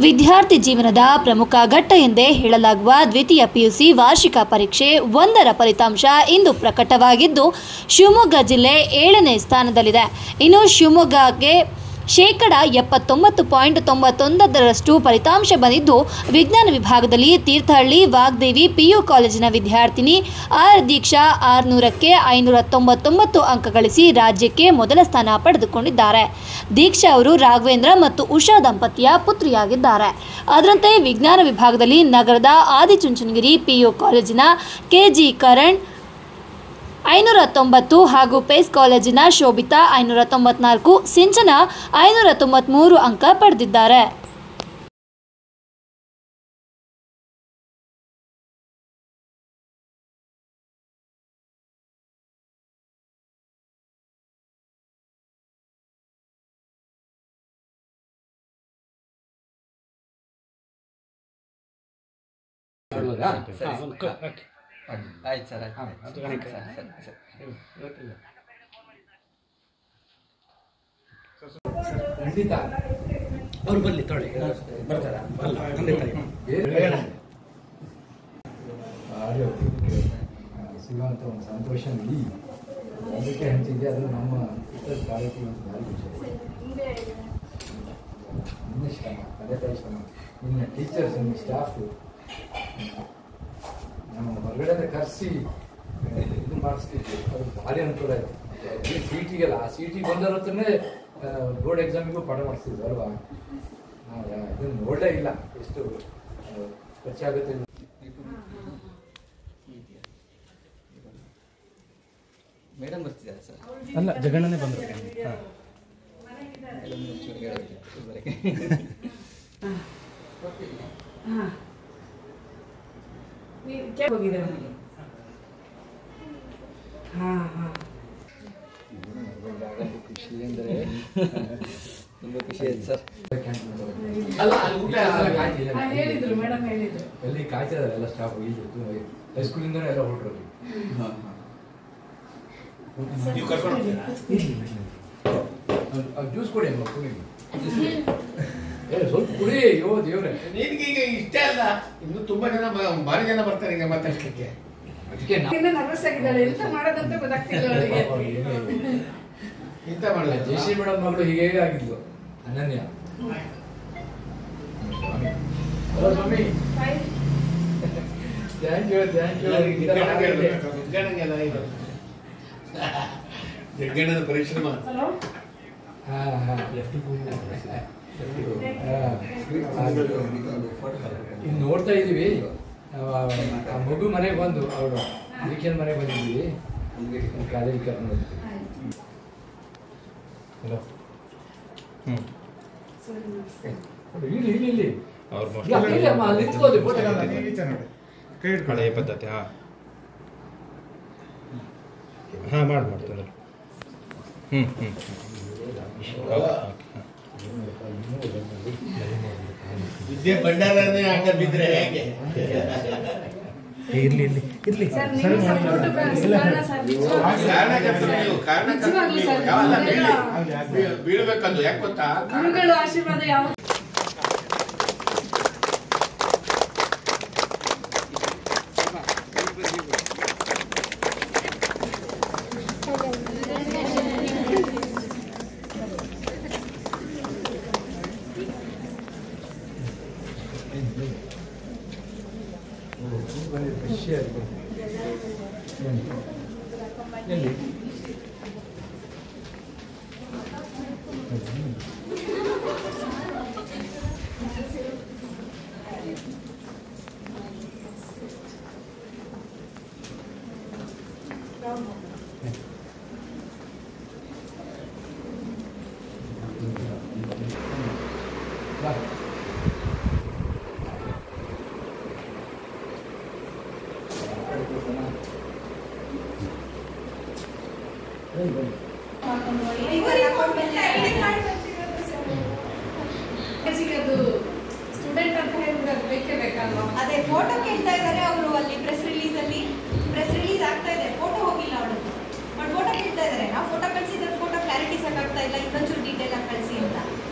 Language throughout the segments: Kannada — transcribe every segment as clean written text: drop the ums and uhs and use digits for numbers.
ವಿದ್ಯಾರ್ಥಿ ಜೀವನದ ಪ್ರಮುಖ ಘಟ್ಟ ಎಂದೇ ಹೇಳಲಾಗುವ ದ್ವಿತೀಯ ಪಿಯುಸಿ ವಾರ್ಷಿಕ ಪರೀಕ್ಷೆ 1ರ ಫಲಿತಾಂಶ ಇಂದು ಪ್ರಕಟವಾಗಿದ್ದು ಶಿವಮೊಗ್ಗ ಜಿಲ್ಲೆ 7ನೇ ಸ್ಥಾನದಲ್ಲಿದೆ. ಇನ್ನು ಶಿವಮೊಗ್ಗಕ್ಕೆ 79.91% ಫಲಿತಾಂಶ ಬಂದಿದ್ದು ವಿಜ್ಞಾನ ವಿಭಾಗದಲ್ಲಿ ತೀರ್ಥಹಳ್ಳಿ ವಾಗ್ದೇವಿ ಪಿಯು ಕಾಲೇಜಿನ ವಿದ್ಯಾರ್ಥಿನಿ ಆರ್ ದೀಕ್ಷಾ 600ಕ್ಕೆ 599 ಅಂಕ ಗಳಿಸಿ ರಾಜ್ಯಕ್ಕೆ ಮೊದಲ ಸ್ಥಾನ ಪಡೆದುಕೊಂಡಿದ್ದಾರೆ. ದೀಕ್ಷಾ ಅವರು ರಾಘವೇಂದ್ರ ಮತ್ತು ಉಷಾ ದಂಪತಿಯ ಪುತ್ರಿಯಾಗಿದ್ದಾರೆ. ಅದರಂತೆ ವಿಜ್ಞಾನ ವಿಭಾಗದಲ್ಲಿ ನಗರದ ಆದಿಚುಂಚನಗಿರಿ ಪಿಯು ಕಾಲೇಜಿನ ಕೆಜಿ ಕರಣ್ 590 ಹಾಗೂ ಪೇಸ್ ಕಾಲೇಜಿನ ಶೋಭಿತಾ 594, ಸಿಂಚನ 593 ಅಂಕ ಪಡೆದಿದ್ದಾರೆ. ಆಯ್ತು ಸರ್, ಖಂಡಿತ ಅವ್ರು ಬರಲಿ ತೊಳೆ ಬರ್ತಾರ ಅಲ್ಲ ಖಂಡಿತ ಸಿಗುವಂಥ ಒಂದು ಸಂತೋಷ ಇಡೀ ಅದಕ್ಕೆ ಹಂಚಿದೆ. ಅದು ನಮ್ಮ ಇತರ ತಾಲೂಕಿಗೆ ಭಾರಿ ಖುಷಿ. ನಿನ್ನ ಶ್ರಮ, ಅದೇ ಶ್ರಮ, ನಿನ್ನ ಟೀಚರ್ಸ್, ನಿಮ್ಮ ಸ್ಟಾಫು ನಮ್ಮ ಹೊರಗಡೆ ಕರೆಸಿ ಇದು ಮಾಡಿಸ್ತಿದ್ವಿ. ಅದು ಭಾರಿ ಅನುಕೂಲ ಆಯಿತು. ಸಿಟಿಗೆಲ್ಲ ಆ ಸಿಟಿ ಬಂದವ್ರ ಹತ್ರನೇ ಬೋರ್ಡ್ ಎಕ್ಸಾಮಿಗೂ ಪಾಠ ಮಾಡಿಸ್ತಿದ್ವಿ ಅಲ್ವಾ. ನಾವು ಇದನ್ನು ನೋಡಲೇ ಇಲ್ಲ ಎಷ್ಟು ಖರ್ಚಾಗುತ್ತೆ. ಮೇಡಮ್ ಬರ್ತಿದ್ದಾರೆ ಸರ್? ಅಲ್ಲ, ಜಗಣ್ಣನೇ ಬಂದರು. ಖುಷಿ ಅಂದರೆ ತುಂಬ ಖುಷಿ ಆಯ್ತು ಸರ್. ಎಲ್ಲಿ ಕಾಯ್ತಿದ್ದಾರೆ ಎಲ್ಲ ಸ್ಟಾಫ್ ಹೈಸ್ಕೂಲಿಂದನೇ ಎಲ್ಲ ಹೊರಟ್ರು. ಜ್ಯೂಸ್ ಕೊಡಿ ಅಮ್ಮ, ಕುಡಿ, ಸ್ವಲ್ಪ ಕುಡಿ. ಅಯ್ಯೋ ದೇವ್ರೆ, ನಿನ್ಗೀಗ ಇಷ್ಟ ಅಲ್ಲ, ಇನ್ನು ತುಂಬಾ ಜನ ಭಾರಿ ಜನ ಬರ್ತಾರೆ ಈಗ ಮಾತಾಡ್ಲಿಕ್ಕೆ. ಅದಕ್ಕೆ ನರ್ವಸ್ ಆಗಿದ್ದಾಳೆ, ಎಂತ ಮಾಡೋದಂತ ಗೊತ್ತಾಗ್ತಿಲ್ಲ ಅವಳಿಗೆ. ಇಂತ ಮಾಡಲ್ಲ. ಜಯಶ್ರೀ ಮೇಡಮ್ ಮಗಳು ಹೀಗೆ ಆಗಿದ್ಲು, ಅನನ್ಯ. ಹಲೋ ಸ್ವಾಮಿ, ಥ್ಯಾಂಕ್ ಯು ಥ್ಯಾಂಕ್ ಯು. ಜಗ್ಗಣ್ಣನ ಪರಿಶ್ರಮ. ಇನ್ನು ನೋಡ್ತಾ ಇದೀವಿ. ಆ ಮಗು ಮನೆಗೆ ಬಂದು ಅವರು ನಿರೀಕ್ಷೆ ಮನೆಗೆ ಬಂದಿದ್ದೀವಿ, ಕಾಲೇಜ್ ಕರ್ಕೊಂಡು. ಹಲೋ, ಇಲ್ಲಿ ಇಲ್ಲಿ ಇಲ್ಲಿ ಹಳೆಯ ಪದ್ಧತಿ. ಹಾಂ ಮಾಡ್ತಾರೆ. ವಿದ್ಯೆ ಭಂಡಾರನೇ ಆಟ ಬಿದ್ರೆ ಹೇಗೆ? ಇರ್ಲಿ ಇರ್ಲಿ ಇರ್ಲಿ. ಬೀಳ್ಬೇಕಂದು ಯಾಕೆ ಗೊತ್ತಾ? ಆಶೀರ್ವಾದ ಯಾವ ಸ್ಟೂಡೆಂಟ್ ಅಂತ ಹೇಳಿದ್ರೆ ಬೇಕೇ ಬೇಕಲ್ವಾ? ಅದೇ ಫೋಟೋ ಕೇಳ್ತಾ ಇದ್ದಾರೆ ಅವರು ಅಲ್ಲಿ ಪ್ರೆಸ್ ರಿಲೀಸ್ ಆಗ್ತಾ ಇದೆ. ಫೋಟೋ ಹೋಗಿಲ್ಲ ಅವಳದ್ದು, ಬಟ್ ಫೋಟೋ ಕೇಳ್ತಾ ಇದ್ದಾರೆ. ನಾವು ಫೋಟೋ ಕಳಿಸಿದ್ರೆ ಫೋಟೋ ಕ್ಲಾರಿಟಿ ಸಾಕಾಗ್ತಾ ಇಲ್ಲ, ಇನ್ನೊಂಚೂರು ಡೀಟೇಲ್ ಆಗಿ ಕಳಿಸಿ ಅಂತ.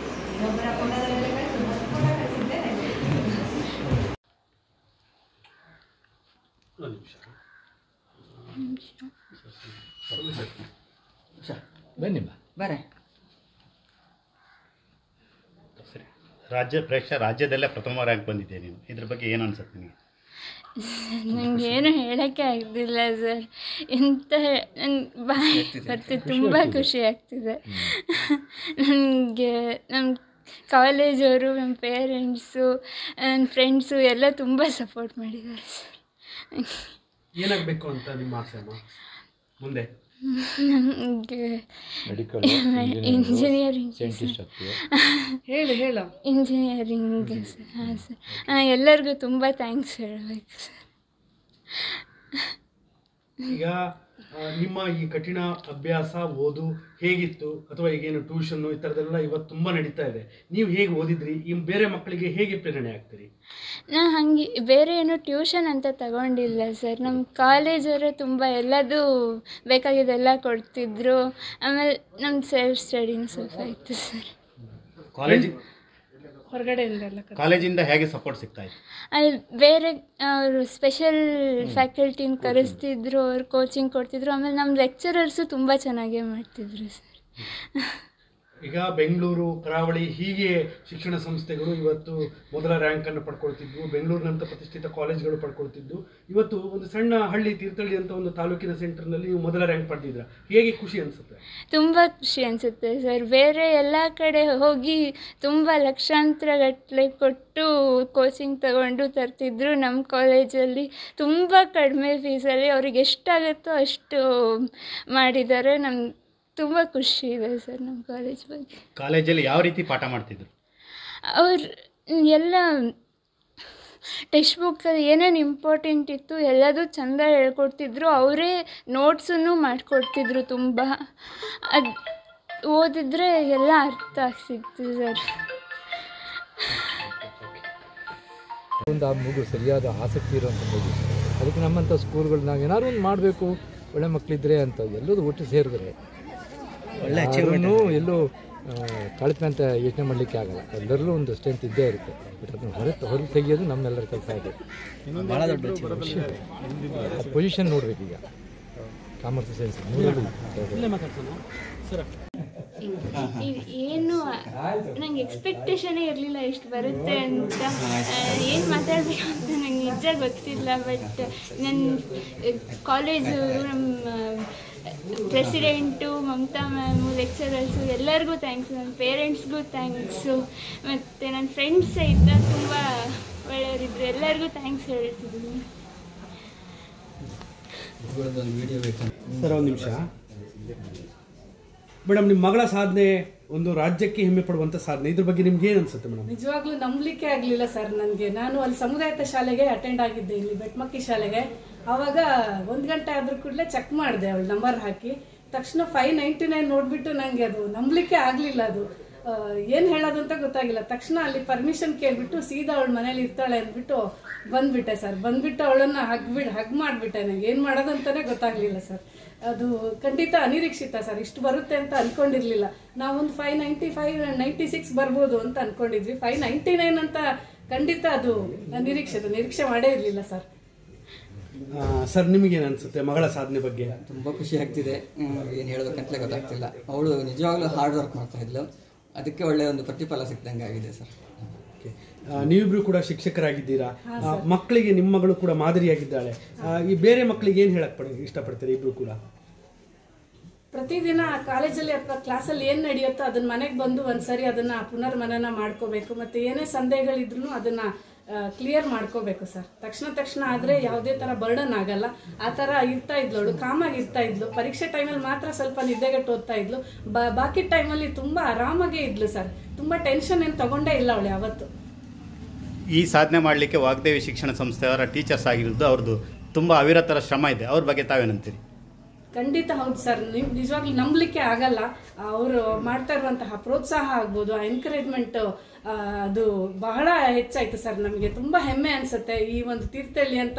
ಇನ್ನೊಬ್ಬರ ಫೋಟೋದಲ್ಲೆಲ್ಲ ಫೋಟೋ ಕಳಿಸಿದ್ರೆ ಬನ್ನಿ ಬರೇ ಸರಿ. ರಾಜ್ಯದಲ್ಲೇ ಪ್ರಥಮ ರ್ಯಾಂಕ್ ಬಂದಿದ್ದೆ ನೀನು, ಇದ್ರ ಬಗ್ಗೆ ಏನು ಅನ್ಸುತ್ತೆ ನಿನಗೆ? ನನಗೇನು ಹೇಳೋಕ್ಕೆ ಆಗ್ತಿಲ್ಲ ಸರ್. ಎಂತ ನಂಗೆ ಬಾಯಿ ಬರ್ತಿದೆ, ತುಂಬ ಖುಷಿ ಆಗ್ತಿದೆ. ನನಗೆ ನಮ್ಮ ಕಾಲೇಜವರು, ನಮ್ಮ ಪೇರೆಂಟ್ಸು, ನನ್ನ ಫ್ರೆಂಡ್ಸು ಎಲ್ಲ ತುಂಬ ಸಪೋರ್ಟ್ ಮಾಡಿದ್ದಾರೆ ಸರ್. ಏನಾಗಬೇಕು ಅಂತ ನಿಮ್ಮ ಆಸೆ ಮುಂದೆ? ನನಗೆ ಇಂಜಿನಿಯರಿಂಗ್ ಹೇಳು ಇಂಜಿನಿಯರಿಂಗ್ ಸರ್. ಹಾಂ ಸರ್. ಎಲ್ಲರಿಗೂ ತುಂಬ ಥ್ಯಾಂಕ್ಸ್ ಹೇಳಬೇಕು ಸರ್. ಈಗ ನಿಮ್ಮ ಈ ಕಠಿಣ ಅಭ್ಯಾಸ ಓದು ಹೇಗಿತ್ತು, ಅಥವಾ ಈಗೇನು ಟ್ಯೂಷನ್ನು ಈ ಥರದ್ದೆಲ್ಲ ಇವತ್ತು ತುಂಬ ನಡೀತಾ ಇದೆ, ನೀವು ಹೇಗೆ ಓದಿದ್ರಿ? ಈ ಬೇರೆ ಮಕ್ಕಳಿಗೆ ಹೇಗೆ ಪ್ರೇರಣೆ ಆಗ್ತೀರಿ? ನಾನು ಹಾಗೆ ಬೇರೆ ಏನು ಟ್ಯೂಷನ್ ಅಂತ ತಗೊಂಡಿಲ್ಲ ಸರ್. ನಮ್ಮ ಕಾಲೇಜವರೇ ತುಂಬ ಎಲ್ಲದೂ ಬೇಕಾಗಿದ್ದೆಲ್ಲ ಕೊಡ್ತಿದ್ರು. ಆಮೇಲೆ ನಮ್ಮ ಸೆಲ್ಫ್ ಸ್ಟಡಿನೂ ಸ್ವಲ್ಪ ಇತ್ತು ಸರ್. ಕಾಲೇಜಿಂದ ಹೇಗೆ ಸಪೋರ್ಟ್ ಸಿಗ್ತಾ ಇತ್ತು? ಅಲ್ಲಿ ಬೇರೆ ಅವರು ಸ್ಪೆಷಲ್ ಫ್ಯಾಕಲ್ಟಿನ ಕರೆಸ್ತಿದ್ರು, ಅವ್ರು ಕೋಚಿಂಗ್ ಕೊಡ್ತಿದ್ರು. ಆಮೇಲೆ ನಮ್ಮ ಲೆಕ್ಚರರ್ಸು ತುಂಬ ಚೆನ್ನಾಗೇ ಮಾಡ್ತಿದ್ರು ಸರ್. ಈಗ ಬೆಂಗಳೂರು, ಕರಾವಳಿ ಹೀಗೆ ಶಿಕ್ಷಣ ಸಂಸ್ಥೆಗಳು ಇವತ್ತು ಮೊದಲ ರ್ಯಾಂಕನ್ನು ಪಡ್ಕೊಳ್ತಿದ್ವು. ಬೆಂಗಳೂರಿನಂಥ ಪ್ರತಿಷ್ಠಿತ ಕಾಲೇಜ್ಗಳು ಪಡ್ಕೊಳ್ತಿದ್ದು. ಇವತ್ತು ಒಂದು ಸಣ್ಣ ಹಳ್ಳಿ, ತೀರ್ಥಹಳ್ಳಿ ಅಂತ ಒಂದು ತಾಲೂಕಿನ ಸೆಂಟರ್ನಲ್ಲಿ ನೀವು ಮೊದಲ ರ್ಯಾಂಕ್ ಪಡೆದಿದ್ರ, ಹೇಗೆ ಖುಷಿ ಅನಿಸುತ್ತೆ? ತುಂಬ ಖುಷಿ ಅನಿಸುತ್ತೆ ಸರ್. ಬೇರೆ ಎಲ್ಲ ಕಡೆ ಹೋಗಿ ತುಂಬ ಲಕ್ಷಾಂತರ ಗಟ್ಟಲೆ ಕೊಟ್ಟು ಕೋಚಿಂಗ್ ತಗೊಂಡು ತರ್ತಿದ್ರು. ನಮ್ಮ ಕಾಲೇಜಲ್ಲಿ ತುಂಬ ಕಡಿಮೆ ಫೀಸಲ್ಲಿ ಅವ್ರಿಗೆ ಎಷ್ಟಾಗುತ್ತೋ ಅಷ್ಟು ಮಾಡಿದ್ದಾರೆ. ನಮ್ಗೆ ತುಂಬ ಖುಷಿ ಇದೆ ಸರ್ ನಮ್ಮ ಕಾಲೇಜ್ ಬಗ್ಗೆ. ಕಾಲೇಜಲ್ಲಿ ಯಾವ ರೀತಿ ಪಾಠ ಮಾಡ್ತಿದ್ರು? ಅವ್ರು ಎಲ್ಲ ಟೆಕ್ಸ್ಟ್ ಬುಕ್ಕಲ್ಲಿ ಏನೇನು ಇಂಪಾರ್ಟೆಂಟ್ ಇತ್ತು ಎಲ್ಲದೂ ಚೆಂದ ಹೇಳ್ಕೊಡ್ತಿದ್ರು. ಅವರೇ ನೋಟ್ಸನ್ನು ಮಾಡಿಕೊಡ್ತಿದ್ರು. ತುಂಬ ಅದು ಓದಿದ್ರೆ ಎಲ್ಲ ಅರ್ಥ ಆಗ್ತಿತ್ತು ಸರ್. ಒಂದು ಆ ಮಗು ಸರಿಯಾದ ಆಸಕ್ತಿ ಇರುವಂಥ ಮಗು. ಅದಕ್ಕೆ ನಮ್ಮಂಥ ಸ್ಕೂಲ್ಗಳು ನಾವು ಏನಾದ್ರು ಒಂದು ಮಾಡಬೇಕು, ಒಳ್ಳೆ ಮಕ್ಕಳಿದ್ರೆ ಅಂತ ಎಲ್ಲರೂ ಒಟ್ಟು ಸೇರಿದ್ರೆ ಎಲ್ಲೂ ಕಳಪೆ ಅಂತ ಯೋಚನೆ ಮಾಡಲಿಕ್ಕೆ ಆಗಲ್ಲ. ಎಲ್ಲರಲ್ಲೂ ಒಂದು ಸ್ಟ್ರೆಂತ್ ಇದ್ದೇ ಇರುತ್ತೆ. ಬಟ್ ಅದನ್ನು ಹೊರಗೆ ತೆಗೆಯೋದು ನಮ್ಮೆಲ್ಲರ ಕೆಲಸ ಇದೆ. ಭಾಳ ದೊಡ್ಡ ವಿಷಯ. ಪೊಸಿಷನ್ ನೋಡ್ಬೇಕು. ಈಗ ಕಾಮರ್ಸ್, ಸೈನ್ಸ್ ಏನು ನಂಗೆ ಎಕ್ಸ್ಪೆಕ್ಟೇಷನೇ ಇರಲಿಲ್ಲ ಇಷ್ಟು ಬರುತ್ತೆ ಅಂತ. ಏನು ಮಾತಾಡಬೇಕು ಅಂತ ನಂಗೆ ನಿಜ ಗೊತ್ತಿಲ್ಲ. ಬಟ್ ನನ್ನ ಕಾಲೇಜವರು, ನಮ್ಮ ಪ್ರೆಸಿಡೆಂಟು, ಮಮತಾ ಮ್ಯಾಮು, ಲೆಕ್ಚರರ್ಸು ಎಲ್ಲರಿಗೂ ಥ್ಯಾಂಕ್ಸು. ನನ್ನ ಪೇರೆಂಟ್ಸ್ಗೂ ಥ್ಯಾಂಕ್ಸು. ಮತ್ತು ನನ್ನ ಫ್ರೆಂಡ್ಸ್ ಸಹಿತ ತುಂಬ ಒಳ್ಳೆಯವರಿದ್ರು. ಎಲ್ಲರಿಗೂ ಥ್ಯಾಂಕ್ಸ್ ಹೇಳ್ತಿದ್ದೀನಿ. ಸರ್ ಒಂದು ನಿಮಿಷ ಮೇಡಮ್, ನಿಮ್ಮ ಮಗಳ ಸಾಧನೆ ಒಂದು ರಾಜ್ಯಕ್ಕೆ ಹೆಮ್ಮೆ ಪಡುವಂಥ ಸಾಧನೆ, ಇದ್ರ ಬಗ್ಗೆ ನಿಮ್ಗೆ ಏನು ಅನ್ಸುತ್ತೆ ಮೇಡಮ್? ನಿಜವಾಗ್ಲೂ ನಂಬಲಿಕ್ಕೆ ಆಗಲಿಲ್ಲ ಸರ್ ನನಗೆ. ನಾನು ಅಲ್ಲಿ ಸಮುದಾಯದ ಶಾಲೆಗೆ ಅಟೆಂಡ್ ಆಗಿದ್ದೆ, ಇಲ್ಲಿ ಬೆಟ್ಮಕ್ಕಿ ಶಾಲೆಗೆ. ಆವಾಗ 1 ಗಂಟೆ ಆದ್ರೂ ಕೂಡಲೇ ಚೆಕ್ ಮಾಡಿದೆ, ಅವಳು ನಂಬರ್ ಹಾಕಿ ತಕ್ಷಣ 599 ನೋಡ್ಬಿಟ್ಟು ನನಗೆ ಅದು ನಂಬಲಿಕ್ಕೆ ಆಗಲಿಲ್ಲ. ಅದು ಏನು ಹೇಳೋದು ಅಂತ ಗೊತ್ತಾಗಿಲ್ಲ. ತಕ್ಷಣ ಅಲ್ಲಿ ಪರ್ಮಿಷನ್ ಕೇಳ್ಬಿಟ್ಟು ಸೀದಾ ಅವಳು ಮನೇಲಿ ಇರ್ತಾಳೆ ಅಂದ್ಬಿಟ್ಟು ಬಂದ್ಬಿಟ್ಟೆ ಸರ್. ಬಂದ್ಬಿಟ್ಟು ಅವಳನ್ನ ಹಗ್ ಮಾಡಿಬಿಟ್ಟೆ. ನನಗೆ ಏನು ಮಾಡೋದು ಅಂತಾನೆ ಗೊತ್ತಾಗ್ಲಿಲ್ಲ ಸರ್. ಅದು ಖಂಡಿತ ಅನಿರೀಕ್ಷಿತ ಸರ್. ಇಷ್ಟು ಬರುತ್ತೆ ಅಂತ ಅನ್ಕೊಂಡಿರ್ಲಿಲ್ಲ. ನಾವೊಂದು 595, 96 ಬರ್ಬೋದು ಅಂತ ಅನ್ಕೊಂಡಿದ್ವಿ. 599 ಅಂತ ಖಂಡಿತ ಅದು ನಿರೀಕ್ಷೆ ಮಾಡೇ ಇರಲಿಲ್ಲ ಸರ್. ಸರ್ ನಿಮಗೇನು ಅನ್ಸುತ್ತೆ ಮಗಳ ಸಾಧನೆ ಬಗ್ಗೆ? ತುಂಬ ಖುಷಿ ಆಗ್ತಿದೆ. ಏನು ಹೇಳೋದಕ್ಕಂತಲೇ ಗೊತ್ತಾಗ್ತಿಲ್ಲ. ಅವಳು ನಿಜವಾಗ್ಲೂ ಹಾರ್ಡ್ ವರ್ಕ್ ಮಾಡ್ತಾ ಇದ್ಲು. ಅದಕ್ಕೆ ಒಳ್ಳೆಯ ಒಂದು ಪ್ರತಿಫಲ ಸಿಕ್ದಂಗೆ ಆಗಿದೆ ಸರ್. ನೀವಿಬ್ರು ಕೂಡ ಶಿಕ್ಷಕರಾಗಿದ್ದೀರಾ. ಮಕ್ಕಳಿಗೆ ನಿಮ್ಮ ಮಗಳು ಕೂಡ ಮಾದರಿಯಾಗಿದ್ದಾಳೆ. ಈ ಬೇರೆ ಮಕ್ಕಳಿಗೆ ಏನು ಹೇಳಕ್ ಇಷ್ಟಪಡ್ತೀರಾ ಇಬ್ರು ಕೂಡ? ಪ್ರತಿದಿನ ಕಾಲೇಜಲ್ಲಿ ಅಥವಾ ಕ್ಲಾಸಲ್ಲಿ ಏನು ನಡೆಯುತ್ತೋ ಅದನ್ನ ಮನೆಗೆ ಬಂದು ಒಂದ್ಸರಿ ಅದನ್ನ ಪುನರ್ಮನನ ಮಾಡ್ಕೋಬೇಕು. ಮತ್ತೆ ಏನೇ ಸಂದೇಹಗಳಿದ್ರು ಅದನ್ನ ಕ್ಲಿಯರ್ ಮಾಡ್ಕೋಬೇಕು ಸರ್. ತಕ್ಷಣ ಆದರೆ ಯಾವುದೇ ಥರ ಬರ್ಡನ್ ಆಗಲ್ಲ. ಆ ಥರ ಇರ್ತಾ ಇದ್ಲು ಅವಳು, ಕಾಮಾಗಿ ಇರ್ತಾ ಇದ್ಲು. ಪರೀಕ್ಷೆ ಟೈಮಲ್ಲಿ ಮಾತ್ರ ಸ್ವಲ್ಪ ನಿದ್ದೆಗೆಟ್ಟು ಓದ್ತಾ ಇದ್ಲು. ಬಾಕಿ ಟೈಮಲ್ಲಿ ತುಂಬ ಆರಾಮಾಗೇ ಇದ್ಲು ಸರ್. ತುಂಬ ಟೆನ್ಷನ್ ಏನು ತಗೊಂಡೇ ಇಲ್ಲ ಅವಳು ಯಾವತ್ತು. ಈ ಸಾಧನೆ ಮಾಡಲಿಕ್ಕೆ ವಾಗ್ದೇವಿ ಶಿಕ್ಷಣ ಸಂಸ್ಥೆಯವರ ಟೀಚರ್ಸ್ ಆಗಿರೋದು ಅವ್ರದ್ದು ತುಂಬ ಅವಿರತರ ಶ್ರಮ ಇದೆ. ಅವ್ರ ಬಗ್ಗೆ ತಾವೇನಂತೀರಿ? ಖಂಡಿತ ಹೌದು ಸರ್. ನಿಜವಾಗ್ಲೂ ನಂಬಲಿಕ್ಕೆ ಆಗಲ್ಲ. ಅವರು ಮಾಡ್ತಾ ಇರುವಂತಹ ಪ್ರೋತ್ಸಾಹ ಆಗ್ಬೋದು, ಆ ಎನ್ಕರೇಜ್ಮೆಂಟ್ ಅದು ಬಹಳ ಹೆಚ್ಚಾಯ್ತು ಸರ್. ನಮಗೆ ತುಂಬಾ ಹೆಮ್ಮೆ ಅನ್ಸುತ್ತೆ ಈ ಒಂದು ತೀರ್ಥಹಳ್ಳಿ ಅಂತ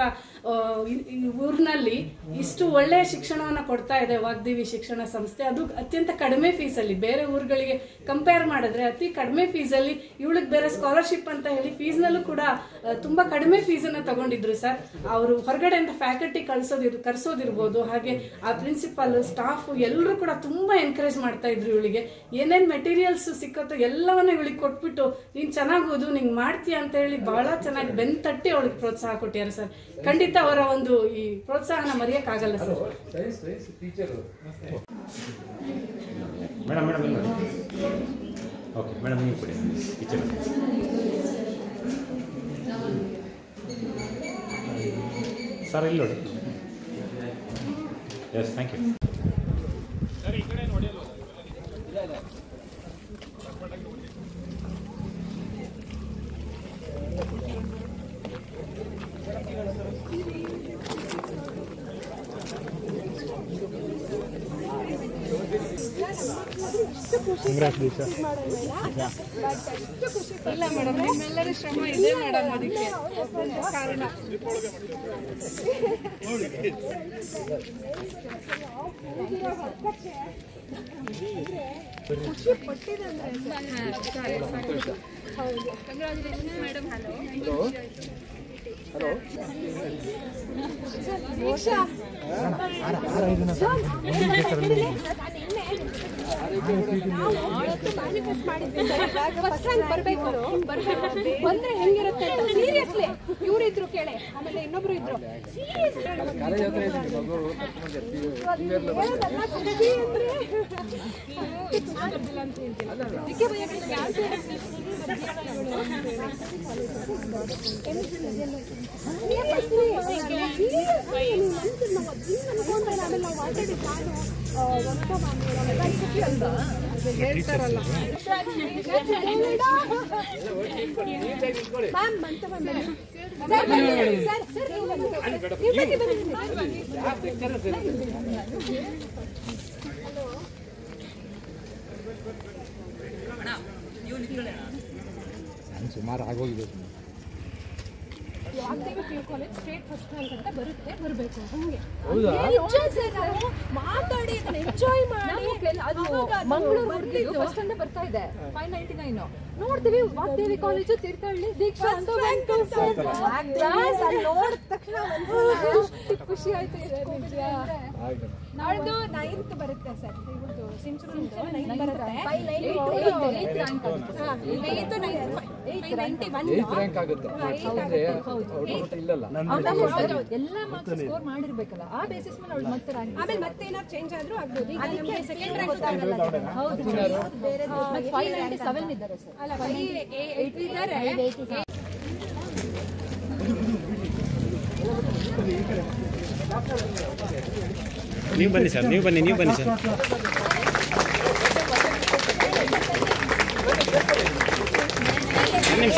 ಈ ಊರಿನಲ್ಲಿ ಇಷ್ಟು ಒಳ್ಳೆಯ ಶಿಕ್ಷಣವನ್ನ ಕೊಡ್ತಾ ಇದೆ ವಾಗ್ದೇವಿ ಶಿಕ್ಷಣ ಸಂಸ್ಥೆ. ಅದು ಅತ್ಯಂತ ಕಡಿಮೆ ಫೀಸಲ್ಲಿ, ಬೇರೆ ಊರುಗಳಿಗೆ ಕಂಪೇರ್ ಮಾಡಿದ್ರೆ ಅತಿ ಕಡಿಮೆ ಫೀಸಲ್ಲಿ. ಇವಳಿಗೆ ಬೇರೆ ಸ್ಕಾಲರ್ಶಿಪ್ ಅಂತ ಹೇಳಿ ಫೀಸ್ನಲ್ಲೂ ಕೂಡ ತುಂಬಾ ಕಡಿಮೆ ಫೀಸನ್ನ ತಗೊಂಡಿದ್ರು ಸರ್. ಅವರು ಹೊರಗಡೆಯಿಂದ ಫ್ಯಾಕಲ್ಟಿ ಕರ್ಸೋದಿರ್ಬೋದು, ಹಾಗೆ ಆ ಪ್ರಿನ್ಸಿಪಾಲ್, ಸ್ಟಾಫ್ ಎಲ್ಲರೂ ಕೂಡ ತುಂಬಾ ಎನ್ಕರೇಜ್ ಮಾಡ್ತಾ ಇದ್ರು ಇವಳಿಗೆ. ಏನೇನ್ ಮೆಟೀರಿಯಲ್ಸ್ ಸಿಕ್ಕತ್ತೋ ಎಲ್ಲವನ್ನ ಇವಳಿಗೆ ಕೊಟ್ಬಿಟ್ಟು ನೀನ್ ಚೆನ್ನಾಗಿ ಓದು, ನಿಂಗೆ ಮಾಡ್ತೀಯ ಅಂತ ಹೇಳಿ ಬಹಳ ಚೆನ್ನಾಗಿ ಬೆನ್ ತಟ್ಟಿ ಅವಳಿಗೆ ಪ್ರೋತ್ಸಾಹ ಕೊಟ್ಟಿದ್ದಾರೆ ಸರ್. ಖಂಡಿತ ಅವರ ಒಂದು ಈ ಪ್ರೋತ್ಸಾಹನ ಮರೆಯಕ್ಕಾಗಲ್ಲ ಸರ್. ಮೇಡಮ್ ಓಕೆ ಮೇಡಮ್, ನೀವು ಕೊಡಿ ಟೀಚರ್. ಸರ್ ಇಲ್ಲಿ ನೋಡಿ. S, thank you. ಸರ್ ಈ ಕಡೆ ನೋಡಿ. ಇಲ್ಲ ಮೇಡಮ್, ನಿಮ್ಮೆಲ್ಲರ ಶ್ರಮ ಇದೆ ಮೇಡಮ್, ಅದಕ್ಕೆ ಕಾರಣ. ಖುಷಿ ಪಟ್ಟಿದೆ ಮೇಡಮ್. ಹಲೋ ಬಂದ್ರೆ ಹೆಂಗಿರುತ್ತೆ ಸೀರಿಯಸ್ಲಿ. ಇವ್ರಿದ್ರು ಕೇಳೆ, ಆಮೇಲೆ ಇನ್ನೊಬ್ರು ಇದ್ರು. ಹೇಳ್ತಾರಲ್ಲ ಸುಮಾರು ಆಗೋಗಿದೆ. Vagdevi PU college state first rank ಅಂತ ಬರಬೇಕು. ಹಂಗೆ ಮಾತಾಡಿ ಎಂಜಾಯ್ ಮಾಡಿ. ಅದು ಮಂಗಳೂರು ಫಸ್ಟ್ ಅಂತ ಬರ್ತಾ ಇದೆ 599. ನೋಡ್ತೀವಿ ವಾಗ್ದೇವಿ ಕಾಲೇಜು ತೀರ್ಥಹಳ್ಳಿ ದೀಕ್ಷಾ ಅಂತ ನೋಡಿದ ತಕ್ಷಣ ಖುಷಿ ಆಯ್ತು. ನಾಳ್ದು 9th ಬರುತ್ತೆ ಸರ್. ಇವತ್ತು ಸಿಂಚುರುಂದು 9 ಬರುತ್ತೆ. 8th ರ್ಯಾಂಕ್ ಆಗುತ್ತೆ. ಎಲ್ಲ ಮಾರ್ಕ್ಸ್ ಸ್ಕೋರ್ ಮಾಡಿರ್ಬೇಕಲ್ಲ, ಆ ಬೇಸಿಸ್ ಮೇಲೆ ಅವಳು ಮತ್ತೆ ರ್ಯಾಂಕ್. ಆಮೇಲೆ ಮತ್ತೆ ಏನಾದ್ರು ಚೇಂಜ್ ಆದ್ರೂ ಆಗ್ಬೋದು. ಅದಕ್ಕೆ ಸೆಕೆಂಡ್ ರ್ಯಾಂಕ್ ಹೌದು. 597 ಇದ್ದಾರೆ ಸರ್. ಅಲ್ಲ 580 ಇದ್ದಾರೆ. ನೀವು ಬನ್ನಿ ಸರ್, ನೀವು ಬನ್ನಿ ಸರ್. ಒಂದು ನಿಮಿಷ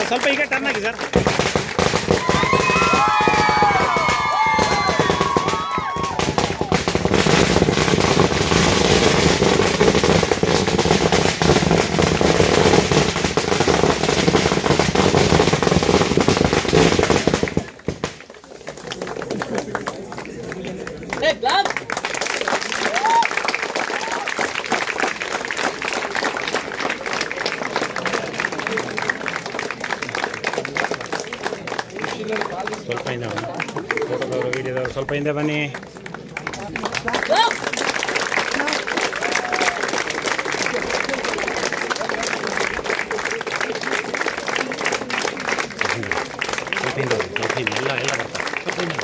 ಸ್ವಲ್ಪ ಈಗ ಟರ್ನ್ ಆಗಿ ಸರ್. ಸ್ವಲ್ಪ ಹಿಂದೆ ಫೋಟೋದವರು ವೀಡಿಯೋದವರು ಸ್ವಲ್ಪ ಹಿಂದೆ ಬನ್ನಿ. ಸ್ವಲ್ಪ ಹಿಂದೆ ಎಲ್ಲ ಬರ್ತಾರೆ. ಸ್ವಲ್ಪ ಹಿಂದೆ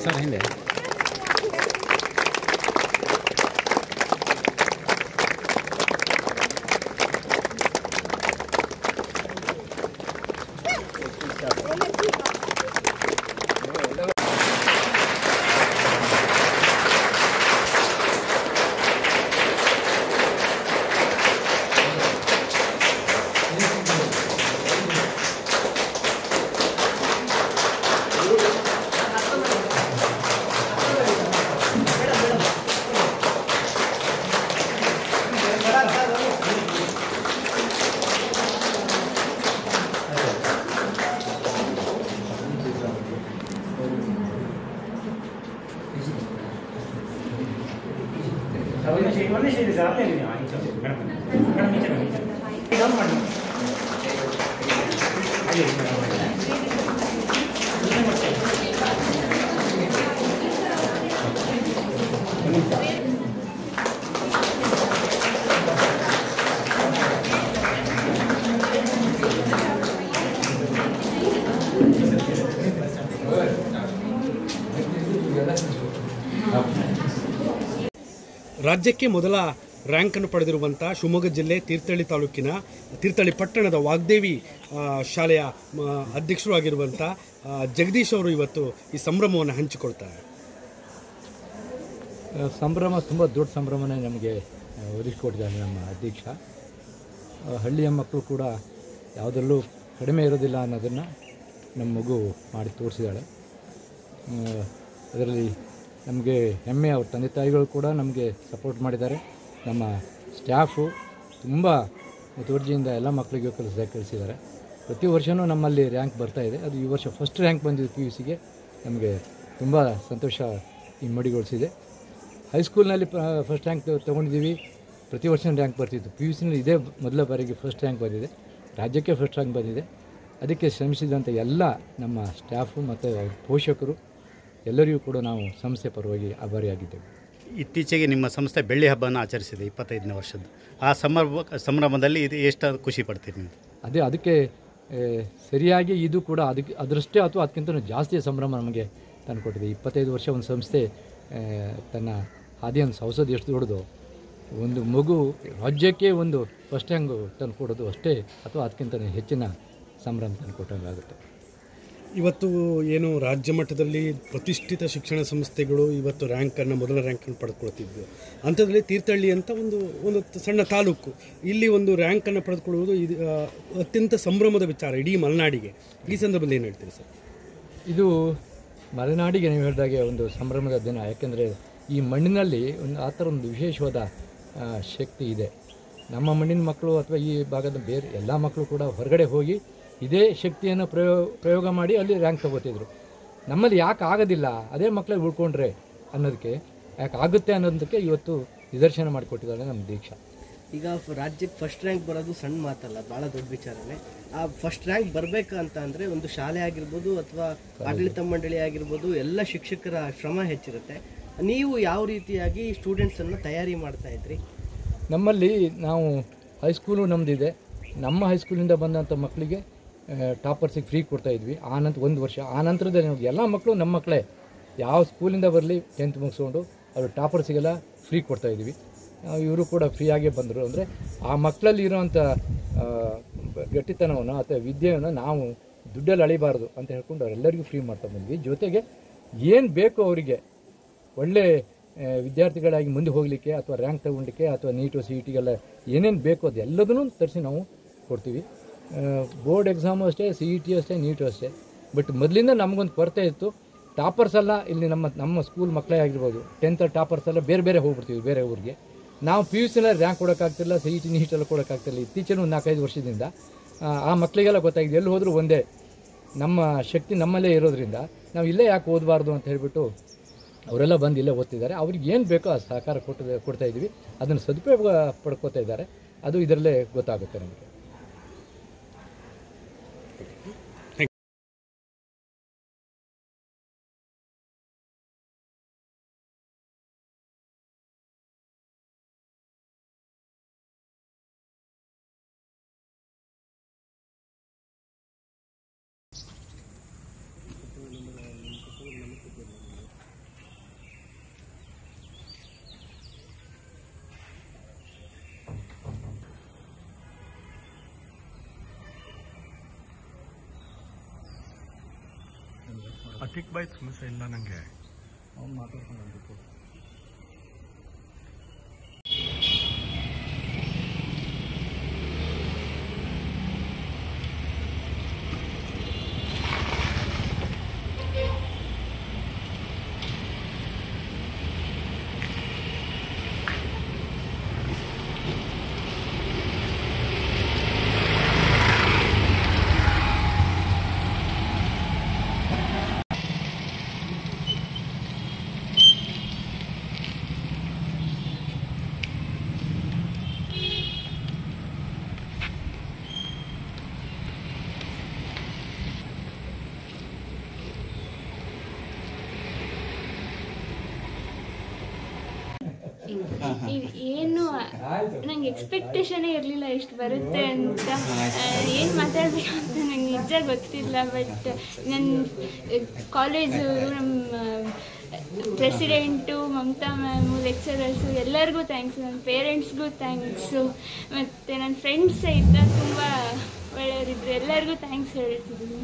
ಸರ್ ಹಿಂದೆ ರಾಜ್ಯಕ್ಕೆ ಮೊದಲ ರ್ಯಾಂಕನ್ನು ಪಡೆದಿರುವಂಥ ಶಿವಮೊಗ್ಗ ಜಿಲ್ಲೆ ತೀರ್ಥಹಳ್ಳಿ ತಾಲೂಕಿನ ತೀರ್ಥಹಳ್ಳಿ ಪಟ್ಟಣದ ವಾಗ್ದೇವಿ ಶಾಲೆಯ ಅಧ್ಯಕ್ಷರು ಆಗಿರುವಂಥ ಜಗದೀಶ್ ಅವರು ಇವತ್ತು ಈ ಸಂಭ್ರಮವನ್ನು ಹಂಚಿಕೊಳ್ತಾರೆ. ಸಂಭ್ರಮ ತುಂಬ ದೊಡ್ಡ ಸಂಭ್ರಮನೇ ನಮಗೆ ಒದಗಿಸ್ಕೊಟ್ಟಿದ್ದಾರೆ ನಮ್ಮ ಅಧ್ಯಕ್ಷ. ಹಳ್ಳಿಯ ಮಕ್ಕಳು ಕೂಡ ಯಾವುದರಲ್ಲೂ ಕಡಿಮೆ ಇರೋದಿಲ್ಲ ಅನ್ನೋದನ್ನು ನಮ್ಮ ಮಗು ಮಾಡಿ ತೋರಿಸಿದ್ದಾಳೆ. ಅದರಲ್ಲಿ ನಮಗೆ ಹೆಮ್ಮೆ. ಅವ್ರ ತಂದೆ ತಾಯಿಗಳು ಕೂಡ ನಮಗೆ ಸಪೋರ್ಟ್ ಮಾಡಿದ್ದಾರೆ. ನಮ್ಮ ಸ್ಟಾಫು ತುಂಬ ಮುತುವರ್ಜಿಯಿಂದ ಎಲ್ಲ ಮಕ್ಕಳಿಗೂ ಕಳಿಸಿದ್ದಾರೆ. ಪ್ರತಿ ವರ್ಷವೂ ನಮ್ಮಲ್ಲಿ ರ್ಯಾಂಕ್ ಬರ್ತಾಯಿದೆ. ಅದು ಈ ವರ್ಷ ಫಸ್ಟ್ ರ್ಯಾಂಕ್ ಬಂದಿದ್ದು PUCಗೆ. ನಮಗೆ ತುಂಬ ಸಂತೋಷ ಇಮ್ಮಡಿಗೊಳಿಸಿದೆ. ಹೈಸ್ಕೂಲ್ನಲ್ಲಿ ಫಸ್ಟ್ ರ್ಯಾಂಕ್ ತೊಗೊಂಡಿದ್ದೀವಿ. ಪ್ರತಿ ವರ್ಷ ರ್ಯಾಂಕ್ ಬರ್ತಿತ್ತು. PUCನಲ್ಲಿ ಇದೇ ಮೊದಲ ಬಾರಿಗೆ ಫಸ್ಟ್ ರ್ಯಾಂಕ್ ಬಂದಿದೆ. ರಾಜ್ಯಕ್ಕೆ ಫಸ್ಟ್ ರ್ಯಾಂಕ್ ಬಂದಿದೆ. ಅದಕ್ಕೆ ಶ್ರಮಿಸಿದಂಥ ಎಲ್ಲ ನಮ್ಮ ಸ್ಟಾಫು ಮತ್ತು ಅವ್ರ ಪೋಷಕರು ಎಲ್ಲರಿಗೂ ಕೂಡ ನಾವು ಸಂಸ್ಥೆ ಪರವಾಗಿ ಆಭಾರಿಯಾಗಿದ್ದೇವೆ. ಇತ್ತೀಚೆಗೆ ನಿಮ್ಮ ಸಂಸ್ಥೆ ಬೆಳ್ಳಿ ಹಬ್ಬನ ಆಚರಿಸಿದೆ 25ನೇ ವರ್ಷದ್ದು. ಆ ಸಂಭ್ರಮದಲ್ಲಿ ಇದು ಎಷ್ಟು ಖುಷಿ ಪಡ್ತೀರಿ ನೀವು? ಅದಕ್ಕೆ ಸರಿಯಾಗಿ ಇದು ಕೂಡ ಅದರಷ್ಟೇ ಅಥವಾ ಅದಕ್ಕಿಂತ ಜಾಸ್ತಿ ಸಂಭ್ರಮ ನಮಗೆ ತಂದುಕೊಟ್ಟಿದೆ. 25 ವರ್ಷ ಒಂದು ಸಂಸ್ಥೆ ತನ್ನ ಹಾದಿಯನ್ನು ಸವಸೋದು ಎಷ್ಟು ದೊಡ್ಡದು. ಒಂದು ಮಗು ರಾಜ್ಯಕ್ಕೆ ಒಂದು ಫಸ್ಟ್ ರ್ಯಾಂಕ್ ತಂದು ಕೊಡೋದು ಅಷ್ಟೇ ಅಥವಾ ಅದಕ್ಕಿಂತ ಹೆಚ್ಚಿನ ಸಂಭ್ರಮ ತಂದುಕೊಟ್ಟಂಗಾಗುತ್ತೆ. ಇವತ್ತು ಏನು ರಾಜ್ಯ ಮಟ್ಟದಲ್ಲಿ ಪ್ರತಿಷ್ಠಿತ ಶಿಕ್ಷಣ ಸಂಸ್ಥೆಗಳು ಇವತ್ತು ಮೊದಲ ರ್ಯಾಂಕನ್ನು ಪಡೆದುಕೊಳ್ತಿದ್ವು. ಅಂಥದ್ರಲ್ಲಿ ತೀರ್ಥಹಳ್ಳಿ ಅಂತ ಒಂದು ಸಣ್ಣ ತಾಲೂಕು, ಇಲ್ಲಿ ಒಂದು ರ್ಯಾಂಕನ್ನು ಪಡೆದುಕೊಳ್ಳುವುದು ಇದು ಅತ್ಯಂತ ಸಂಭ್ರಮದ ವಿಚಾರ ಇಡೀ ಮಲೆನಾಡಿಗೆ. ಈ ಸಂದರ್ಭದಲ್ಲಿ ಏನು ಹೇಳ್ತೀರಿ ಸರ್? ಇದು ಮಲೆನಾಡಿಗೆ ನೀವು ಹೇಳಿದಾಗೆ ಒಂದು ಸಂಭ್ರಮದ ದಿನ. ಯಾಕೆಂದರೆ ಈ ಮಣ್ಣಿನಲ್ಲಿ ಆ ಥರ ಒಂದು ವಿಶೇಷವಾದ ಶಕ್ತಿ ಇದೆ. ನಮ್ಮ ಮಣ್ಣಿನ ಮಕ್ಕಳು ಅಥವಾ ಈ ಭಾಗದ ಬೇರೆ ಎಲ್ಲ ಮಕ್ಕಳು ಕೂಡ ಹೊರಗಡೆ ಹೋಗಿ ಇದೇ ಶಕ್ತಿಯನ್ನು ಪ್ರಯೋಗ ಮಾಡಿ ಅಲ್ಲಿ ರ್ಯಾಂಕ್ ತಗೋತಿದ್ರು. ನಮ್ಮಲ್ಲಿ ಯಾಕೆ ಆಗೋದಿಲ್ಲ, ಅದೇ ಮಕ್ಕಳೇ ಉಳ್ಕೊಂಡ್ರೆ ಅನ್ನೋದಕ್ಕೆ, ಯಾಕೆ ಆಗುತ್ತೆ ಅನ್ನೋದಕ್ಕೆ ಇವತ್ತು ನಿದರ್ಶನ ಮಾಡಿಕೊಟ್ಟಿದ್ದಾಳೆ ನಮ್ಮ ದೀಕ್ಷಾ. ಈಗ ರಾಜ್ಯಕ್ಕೆ ಫಸ್ಟ್ ರ್ಯಾಂಕ್ ಬರೋದು ಸಣ್ಣ ಮಾತಲ್ಲ, ಭಾಳ ದೊಡ್ಡ ವಿಚಾರನೇ. ಆ ಫಸ್ಟ್ ರ್ಯಾಂಕ್ ಬರಬೇಕು ಅಂತ ಅಂದರೆ ಒಂದು ಶಾಲೆ ಆಗಿರ್ಬೋದು ಅಥವಾ ಆಡಳಿತ ಮಂಡಳಿ ಆಗಿರ್ಬೋದು, ಎಲ್ಲ ಶಿಕ್ಷಕರ ಶ್ರಮ ಹೆಚ್ಚಿರುತ್ತೆ. ನೀವು ಯಾವ ರೀತಿಯಾಗಿ ಸ್ಟೂಡೆಂಟ್ಸನ್ನು ತಯಾರಿ ಮಾಡ್ತಾ ಇದ್ರಿ? ನಮ್ಮಲ್ಲಿ ನಾವು ಹೈಸ್ಕೂಲು ನಮ್ಮದಿದೆ. ನಮ್ಮ ಹೈಸ್ಕೂಲಿಂದ ಬಂದಂಥ ಮಕ್ಕಳಿಗೆ ಟಾಪರ್ಸಿಗೆ ಫ್ರೀ ಕೊಡ್ತಾಯಿದ್ವಿ. ಆನಂತರ ಒಂದು ವರ್ಷ ಆನಂತರದಲ್ಲಿ ಎಲ್ಲ ಮಕ್ಕಳು ನಮ್ಮ ಮಕ್ಕಳೇ, ಯಾವ ಸ್ಕೂಲಿಂದ ಬರಲಿ 10th ಮುಗಿಸ್ಕೊಂಡು ಅವರು ಟಾಪರ್ಸಿಗೆಲ್ಲ ಫ್ರೀ ಕೊಡ್ತಾಯಿದ್ವಿ. ಇವರು ಕೂಡ ಫ್ರೀಯಾಗೇ ಬಂದರು. ಅಂದರೆ ಆ ಮಕ್ಕಳಲ್ಲಿ ಇರೋವಂಥ ಗಟ್ಟಿತನವನ್ನು ಅಥವಾ ವಿದ್ಯೆಯನ್ನು ನಾವು ದುಡ್ಡಲ್ಲಿ ಅಳಿಬಾರ್ದು ಅಂತ ಹೇಳ್ಕೊಂಡು ಅವರೆಲ್ಲರಿಗೂ ಫ್ರೀ ಮಾಡ್ತಾ ಬಂದ್ವಿ. ಜೊತೆಗೆ ಏನು ಬೇಕು ಅವರಿಗೆ ಒಳ್ಳೆ ವಿದ್ಯಾರ್ಥಿಗಳಾಗಿ ಮುಂದೆ ಹೋಗಲಿಕ್ಕೆ ಅಥವಾ ರ್ಯಾಂಕ್ ತಗೊಳ್ಳಿಕ್ಕೆ ಅಥವಾ ನೀಟು CETಗೆಲ್ಲ ಏನೇನು ಬೇಕು ಅದೆಲ್ಲದನ್ನೂ ತರಿಸಿ ನಾವು ಕೊಡ್ತೀವಿ. ಬೋರ್ಡ್ ಎಕ್ಸಾಮು ಅಷ್ಟೇ, CET ಅಷ್ಟೇ, ನೀಟು ಅಷ್ಟೇ. ಬಟ್ ಮೊದಲಿಂದ ನಮಗೊಂದು ಕೊರತೆ ಇತ್ತು. ಟಾಪರ್ಸ್ ಎಲ್ಲ ಇಲ್ಲಿ ನಮ್ಮ ಸ್ಕೂಲ್ ಮಕ್ಕಳೇ ಆಗಿರ್ಬೋದು, 10th ಟಾಪರ್ಸ್ ಎಲ್ಲ ಬೇರೆ ಹೋಗ್ಬಿಡ್ತೀವಿ ಬೇರೆ ಊರಿಗೆ. ನಾವು PUCಲ್ಲ ರ್ಯಾಂಕ್ ಕೊಡೋಕ್ಕಾಗ್ತಿಲ್ಲ, CET ನೀಟೆಲ್ಲ ಕೊಡೋಕ್ಕಾಗ್ತಿಲ್ಲ. ಇತ್ತೀಚಿನ ಒಂದು 4-5 ವರ್ಷದಿಂದ ಆ ಮಕ್ಕಳಿಗೆಲ್ಲ ಗೊತ್ತಾಗಿದೆ, ಎಲ್ಲಿ ಹೋದರೂ ಒಂದೇ, ನಮ್ಮ ಶಕ್ತಿ ನಮ್ಮಲ್ಲೇ ಇರೋದ್ರಿಂದ ನಾವು ಇಲ್ಲೇ ಯಾಕೆ ಓದಬಾರ್ದು ಅಂತ ಹೇಳಿಬಿಟ್ಟು ಅವರೆಲ್ಲ ಬಂದು ಇಲ್ಲೇ ಓದ್ತಿದ್ದಾರೆ. ಅವ್ರಿಗೆ ಏನು ಬೇಕೋ ಆ ಸಹಕಾರ ಕೊಡ್ತಾ ಇದ್ದೀವಿ. ಅದನ್ನು ಸದುಪಯೋಗ ಪಡ್ಕೋತಾ ಇದ್ದಾರೆ. ಅದು ಇದರಲ್ಲೇ ಗೊತ್ತಾಗುತ್ತೆ ನಮಗೆ. ಟಿಕ್ ಬೈಟ್ ಸಮಸ್ಯೆ ಇಲ್ಲ ನನಗೆ. ಅವ್ನು ಮಾತಾಡ್ಕೊಂಡು ಏನು ನಂಗೆ ಎಕ್ಸ್ಪೆಕ್ಟೇಷನೇ ಇರಲಿಲ್ಲ ಇಷ್ಟು ಬರುತ್ತೆ ಅಂತ. ಏನು ಮಾತಾಡಬೇಕು ಅಂತ ನಂಗೆ ನಿಜ ಗೊತ್ತಿಲ್ಲ. ಬಟ್ ನನ್ನ ಕಾಲೇಜು ನಮ್ಮ ಪ್ರೆಸಿಡೆಂಟು, ಮಮತಾ ಮ್ಯಾಮು, ಲೆಕ್ಚರರ್ಸು ಎಲ್ಲರಿಗೂ ಥ್ಯಾಂಕ್ಸು, ನನ್ನ ಪೇರೆಂಟ್ಸ್ಗೂ ಥ್ಯಾಂಕ್ಸು, ಮತ್ತು ನನ್ನ ಫ್ರೆಂಡ್ಸ್ ಸಹಿತ ತುಂಬ ಒಳ್ಳೆಯವರಿದ್ರು. ಎಲ್ಲರಿಗೂ ಥ್ಯಾಂಕ್ಸ್ ಹೇಳ್ತಿದ್ದೀನಿ.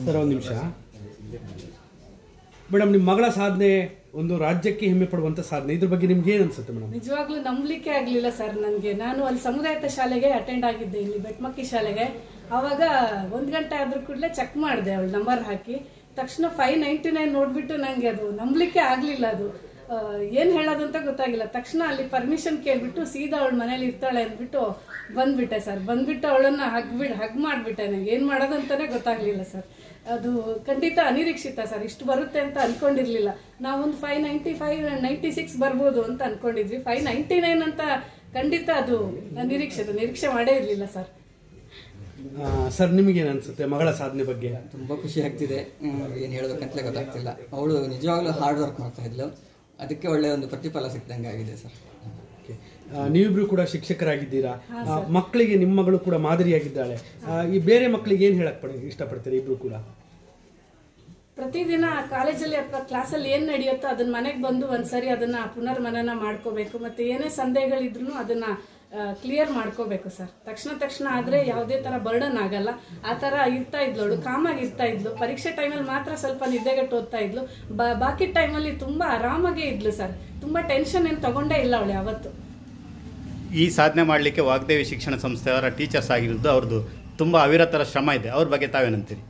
ಸರ್ ಒಂದು ನಿಮಿಷ ಮೇಡಮ್, ನಿಮ್ಮ ಮಗಳ ಸಾಧನೆ ಒಂದು ರಾಜ್ಯಕ್ಕೆ ಹೆಮ್ಮೆ ಪಡುವಂತ ಸಾಧನೆ, ಇದ್ರ ಬಗ್ಗೆ ನಿಮ್ಗೆ ಏನು ಅನ್ಸುತ್ತೆ ಮೇಡಮ್? ನಿಜವಾಗ್ಲೂ ನಂಬಲಿಕ್ಕೆ ಆಗಲಿಲ್ಲ ಸರ್ ನನಗೆ. ನಾನು ಅಲ್ಲಿ ಸಮುದಾಯದ ಶಾಲೆಗೆ ಅಟೆಂಡ್ ಆಗಿದ್ದೆ, ಇಲ್ಲಿ ಬೆಟ್ಮಕ್ಕಿ ಶಾಲೆಗೆ. ಆವಾಗ 1 ಗಂಟೆ ಆದ್ರೂ ಕೂಡಲೇ ಚೆಕ್ ಮಾಡಿದೆ, ಅವಳು ನಂಬರ್ ಹಾಕಿ ತಕ್ಷಣ 599 ನೋಡ್ಬಿಟ್ಟು ನನಗೆ ಅದು ನಂಬಲಿಕ್ಕೆ ಆಗಲಿಲ್ಲ. ಅದು ಏನು ಹೇಳೋದು ಅಂತ ಗೊತ್ತಾಗಿಲ್ಲ. ತಕ್ಷಣ ಅಲ್ಲಿ ಪರ್ಮಿಷನ್ ಕೇಳ್ಬಿಟ್ಟು ಸೀದಾ ಅವಳು ಮನೇಲಿ ಇರ್ತಾಳೆ ಅಂದ್ಬಿಟ್ಟು ಬಂದ್ಬಿಟ್ಟೆ ಸರ್. ಬಂದ್ಬಿಟ್ಟು ಅವಳನ್ನ ಹಗ್ ಮಾಡಿಬಿಟ್ಟೆ. ನನಗೆ ಏನು ಮಾಡೋದು ಅಂತಾನೆ ಗೊತ್ತಾಗ್ಲಿಲ್ಲ ಸರ್. ಅದು ಖಂಡಿತ ಅನಿರೀಕ್ಷಿತ ಸರ್. ಇಷ್ಟು ಬರುತ್ತೆ ಅಂತ ಅನ್ಕೊಂಡಿರ್ಲಿಲ್ಲ. ನಾವೊಂದು 595 96 ಬರ್ಬೋದು ಅಂತ ಅನ್ಕೊಂಡಿದ್ವಿ. 599 ಅಂತ ಖಂಡಿತ ಅದು ನಿರೀಕ್ಷೆ ಮಾಡೇ ಇರಲಿಲ್ಲ ಸರ್. ಸರ್ ನಿಮಗೇನು ಅನ್ಸುತ್ತೆ ಮಗಳ ಸಾಧನೆ ಬಗ್ಗೆ? ತುಂಬ ಖುಷಿ ಆಗ್ತಿದೆ. ಏನು ಹೇಳೋದಕ್ಕಂತಲೇ ಗೊತ್ತಾಗ್ತಿಲ್ಲ. ಅವಳು ನಿಜವಾಗ್ಲೂ ಹಾರ್ಡ್ ವರ್ಕ್ ಮಾಡ್ತಾ ಇದ್ಲು, ಅದಕ್ಕೆ ಒಳ್ಳೆಯ ಒಂದು ಪ್ರತಿಫಲ ಸಿಕ್ಕಿದಂಗೆ ಆಗಿದೆ ಸರ್. ನೀವಿಬ್ರು ಕೂಡ ಶಿಕ್ಷಕರಾಗಿದ್ದೀರಾ, ಮಕ್ಕಳಿಗೆ ನಿಮ್ಮ ಮಗಳು ಕೂಡ ಮಾದರಿಯಾಗಿದ್ದಾಳೆ. ಈ ಬೇರೆ ಮಕ್ಕಳಿಗೆ ಏನು ಹೇಳಕ್ ಇಷ್ಟಪಡ್ತೀರಾ ಇಬ್ರು ಕೂಡ? ಪ್ರತಿದಿನ ಕಾಲೇಜಲ್ಲಿ ಅಥವಾ ಕ್ಲಾಸಲ್ಲಿ ಏನು ನಡೆಯುತ್ತೋ ಅದನ್ನ ಮನೆಗೆ ಬಂದು ಒಂದ್ಸರಿ ಅದನ್ನ ಪುನರ್ಮನನ ಮಾಡ್ಕೋಬೇಕು. ಮತ್ತೆ ಏನೇ ಸಂದೇಹಗಳಿದ್ರು ಅದನ್ನ ಕ್ಲಿಯರ್ ಮಾಡ್ಕೋಬೇಕು ಸರ್. ತಕ್ಷಣ ಆದ್ರೆ ಯಾವುದೇ ತರ ಬರ್ಡನ್ ಆಗಲ್ಲ. ಆ ತರ ಇರ್ತಾ ಇದ್ಲು ಅವಳು, ಕಾಮಾಗಿ ಇರ್ತಾ ಇದ್ಲು. ಪರೀಕ್ಷೆ ಟೈಮಲ್ಲಿ ಮಾತ್ರ ಸ್ವಲ್ಪ ನಿದ್ದೆಗೆಟ್ಟು ಓದ್ತಾ ಇದ್ಲು. ಬಾಕಿ ಟೈಮಲ್ಲಿ ತುಂಬಾ ಆರಾಮಾಗೇ ಇದ್ಲು ಸರ್. ತುಂಬಾ ಟೆನ್ಷನ್ ಏನು ತಗೊಂಡೇ ಇಲ್ಲ ಅವಳು ಯಾವತ್ತು. ಈ ಸಾಧನೆ ಮಾಡಲಿಕ್ಕೆ ವಾಗ್ದೇವಿ ಶಿಕ್ಷಣ ಸಂಸ್ಥೆಯವರ ಟೀಚರ್ಸ್ ಆಗಿರೋದು ಅವ್ರದ್ದು ತುಂಬ ಅವಿರತರ ಶ್ರಮ ಇದೆ. ಅವ್ರ ಬಗ್ಗೆ ತಾವೇನಂತೀರಿ?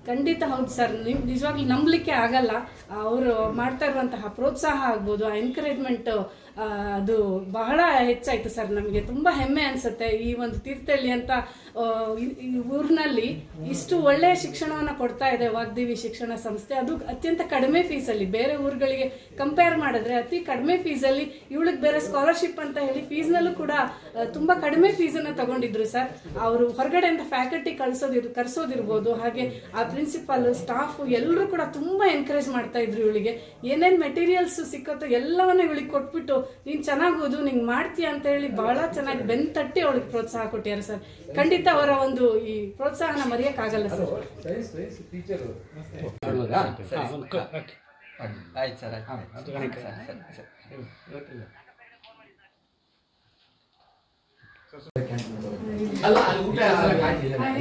ಖಂಡಿತ ಹೌದು ಸರ್. ನಿಜವಾಗ್ಲೂ ನಂಬಲಿಕ್ಕೆ ಆಗಲ್ಲ. ಅವರು ಮಾಡ್ತಾ ಇರುವಂತಹ ಪ್ರೋತ್ಸಾಹ ಆಗ್ಬೋದು, ಆ ಎನ್ಕರೇಜ್ಮೆಂಟ್ ಅದು ಬಹಳ ಹೆಚ್ಚಾಯ್ತು ಸರ್. ನಮಗೆ ತುಂಬಾ ಹೆಮ್ಮೆ ಅನ್ಸುತ್ತೆ. ಈ ಒಂದು ತೀರ್ಥಹಳ್ಳಿ ಅಂತ ಈ ಊರಿನಲ್ಲಿ ಇಷ್ಟು ಒಳ್ಳೆಯ ಶಿಕ್ಷಣವನ್ನ ಕೊಡ್ತಾ ಇದೆ ವಾಗ್ದೇವಿ ಶಿಕ್ಷಣ ಸಂಸ್ಥೆ. ಅದು ಅತ್ಯಂತ ಕಡಿಮೆ ಫೀಸಲ್ಲಿ, ಬೇರೆ ಊರುಗಳಿಗೆ ಕಂಪೇರ್ ಮಾಡಿದ್ರೆ ಅತಿ ಕಡಿಮೆ ಫೀಸಲ್ಲಿ. ಇವಳಿಗೆ ಬೇರೆ ಸ್ಕಾಲರ್ಶಿಪ್ ಅಂತ ಹೇಳಿ ಫೀಸ್ನಲ್ಲೂ ಕೂಡ ತುಂಬಾ ಕಡಿಮೆ ಫೀಸನ್ನ ತಗೊಂಡಿದ್ರು ಸರ್. ಅವರು ಹೊರಗಡೆಯಿಂದ ಫ್ಯಾಕಲ್ಟಿ ಕರ್ಸೋದಿರ್ಬೋದು, ಹಾಗೆ ಆ ಪ್ರಿನ್ಸಿಪಾಲ್, ಸ್ಟಾಫ್ ಎಲ್ಲರೂ ಕೂಡ ತುಂಬಾ ಎನ್ಕರೇಜ್ ಮಾಡ್ತಾ ಇದ್ರು ಇವಳಿಗೆ. ಏನೇನ್ ಮೆಟೀರಿಯಲ್ಸ್ ಸಿಕ್ಕತ್ತೋ ಎಲ್ಲವನ್ನ ಇವಳಿಗೆ ಕೊಟ್ಬಿಟ್ಟು ನೀನ್ ಚೆನ್ನಾಗಿ ಓದು, ನಿಂಗೆ ಮಾಡ್ತೀಯ ಅಂತ ಹೇಳಿ ಬಹಳ ಚೆನ್ನಾಗಿ ಬೆನ್ ತಟ್ಟಿ ಅವಳಿಗೆ ಪ್ರೋತ್ಸಾಹ ಕೊಟ್ಟಿದ್ದಾರೆ ಸರ್. ಖಂಡಿತ ಅವರ ಒಂದು ಈ ಪ್ರೋತ್ಸಾಹನ ಮರೆಯಕ್ಕಾಗಲ್ಲ ಸರ್.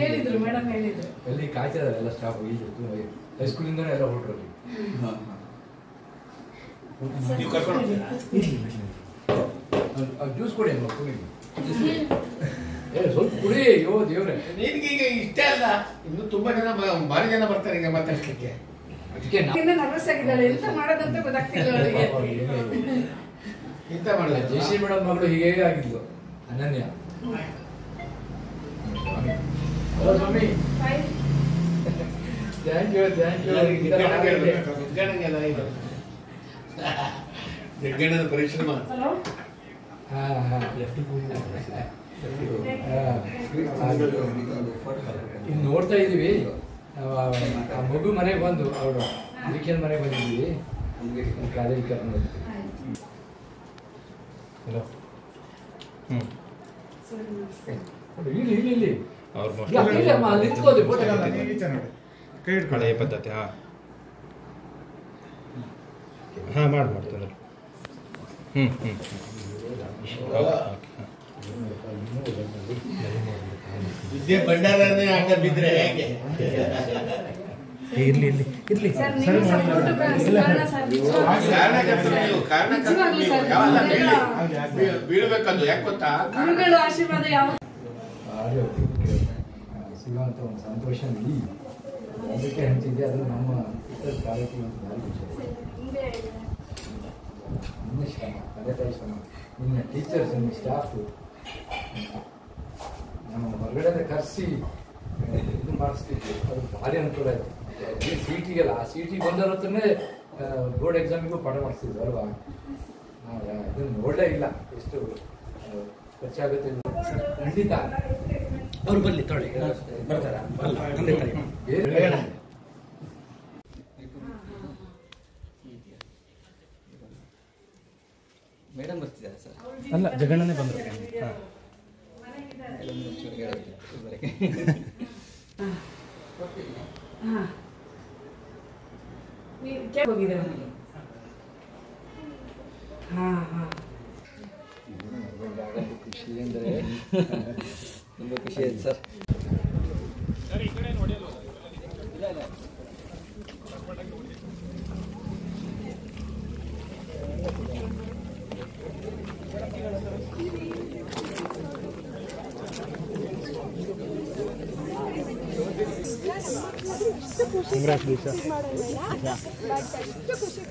ಹೇಳಿದ್ರು ಮೇಡಮ್, ಹೇಳಿದ್ರು ಎಲ್ಲಿ ಕಾಯ್ತಿದ್ದಾರೆ ಎಲ್ಲ ಸ್ಟಾಫ್. ಹೈಸ್ಕೂಲಿಂದ ಎಲ್ಲ ಹೊರಟ್ರು. ಜ್ಯೂಸ್ ಕೊಡಿ ಸ್ವಲ್ಪ ಕುಡಿ. ಅಯ್ಯೋ ದೇವ್ರೆ, ನಿನ್ಗೀಗ ಇಷ್ಟೇ ಅಲ್ಲ, ಇನ್ನು ತುಂಬಾ ಜನ ಭಾರಿ ಜನ ಬರ್ತಾರೆ ಈಗ ಮಾತಾಡ್ಲಿಕ್ಕೆ. ಅದಕ್ಕೆ ನರ್ವಸ್ ಆಗಿದ್ದಾಳೆ, ಎಂತ ಮಾಡೋದಂತ ಗೊತ್ತಾಗ್ತಿಲ್ಲ ಅವಳಿಗೆ. ಇಂತ ಮಾಡಲ್ಲ. ಜಯಶ್ರೀ ಮೇಡಮ್ ಮಗಳು ಹೀಗೆ ಆಗಿದ್ಲು, ಅನನ್ಯ. ಸ್ವಾಮಿ ಥ್ಯಾಂಕ್ ಯು. ನಿರ್ಗಣದ ಪರಿಶ್ರಮ. ಇನ್ನು ನೋಡ್ತಾ ಇದೀವಿ. ಆ ಮಗು ಮನೆಗೆ ಬಂದು ಅವಳು ನಿರೀಕ್ಷನ್ ಮನೆಗೆ ಬಂದಿದ್ದೀವಿ. ಕಾಲೇಜ್ ಕರ್ಕೊಂಡು ಇಲ್ಲಿ ಹಳೆಯ ಪದ್ಧತಿ. ಮಾಡ್ತಾರೆ. ವಿದ್ಯೆ ಭಂಡಾರನೇ ಆಟ ಬಿದ್ರೆ ಹೇಗೆ? ಇರ್ಲಿ ಬೀಳ್ಬೇಕಂದು ಯಾಕೆ ಗೊತ್ತಾ? ಆಶೀರ್ವಾದ ಯಾವ ಸಿಗುವಂಥ ಒಂದು ಸಂತೋಷ ಅದಕ್ಕೆ ಹಂಚಿದ್ದೆ. ಅದು ನಮ್ಮ ಇತರ ಕಾಲಕ್ಕೆ ಒಂದು ಭಾರಿ ವಿಷಯ. ನಿನ್ನ ಶ್ರಮ, ತಂದೆ ತಾಯಿ ಶ್ರಮ, ನಿನ್ನ ಟೀಚರ್ಸ್, ನಿನ್ನ ಸ್ಟಾಫು ನಮ್ಮ ಹೊರಗಡೆ ಕರೆಸಿ ಇದು ಮಾಡಿಸ್ತಿದ್ವಿ. ಅದು ಭಾರಿ ಅನುಕೂಲ ಆಯಿತು. ಈ CET-ಗೆಲ್ಲ ಆ CET ಬಂದವ್ರ ಹತ್ರನೇ ಬೋರ್ಡ್ ಎಕ್ಸಾಮಿಗೂ ಪಾಠ ಮಾಡಿಸ್ತಿದ್ವಿ ಅಲ್ವಾ? ಇದನ್ನು ನೋಡಲೇ ಇಲ್ಲ ಎಷ್ಟು ಖರ್ಚಾಗುತ್ತೆ. ಖಂಡಿತ ಅವ್ರು ಬರಲಿ ತೊಳಿ ಬರ್ತಾರ ಮೇಡಮ್ ಬರ್ತಿದ್ದಾರೆ ಸರ್? ಅಲ್ಲ, ಜಗಣ್ಣನೇ ಬಂದರು. ಖುಷಿ ಅಂದರೆ ತುಂಬ ಖುಷಿ ಆಯ್ತು ಸರ್.